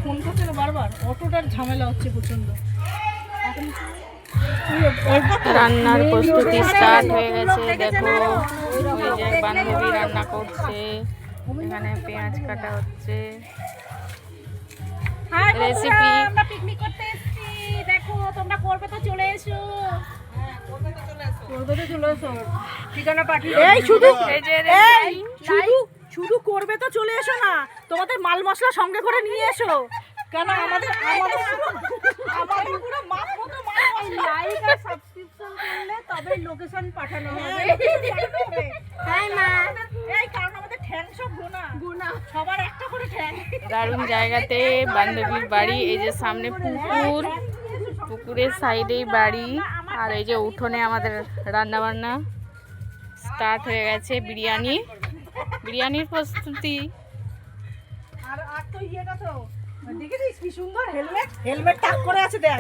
Phone করছে না বারবার, অটোটার ঝামেলা হচ্ছে প্রচন্ড। রান্নার প্রস্তুতি স্টার্ট হয়ে গেছে। দেখো ওই যে বান্ধবী রান্না করছে, এখানে পেঁয়াজ কাটা হচ্ছে। রেসিপি আমরা পিকনিক করতে এসেছি, দেখো তোমরা করবে তো চলে এসো। করবে তো চলে এসো, ঠিকানা পাঠিয়ে। এই শুধু শুধু করবে তো চলে এসো না, তোমাদের মাল মশলা সঙ্গে করে নিয়ে এসো। কেন আমাদের পুরো মাছ মতো মাল মশলা লাইক আর সাবস্ক্রিপশন করলে তবে লোকেশন পাঠানো হবে। তাই মা, এই কারণ আমাদের ঠ্যাং সব গোনা সবার একটা করে ঠ্যাং। দারুণ জায়গাতে বান্ধবীর বাড়ি। এই যে সামনে পুকুর, পুকুরের সাইডেই বাড়ি। আর এই যে উঠোনে আমাদের রান্না বান্না স্টার্ট হয়ে গেছে। বিরিয়ানির প্রস্তুতি। আর তো ইয়েটা তো দেখেছিস কি সুন্দর হেলমেট টাক করে আছে দেখ।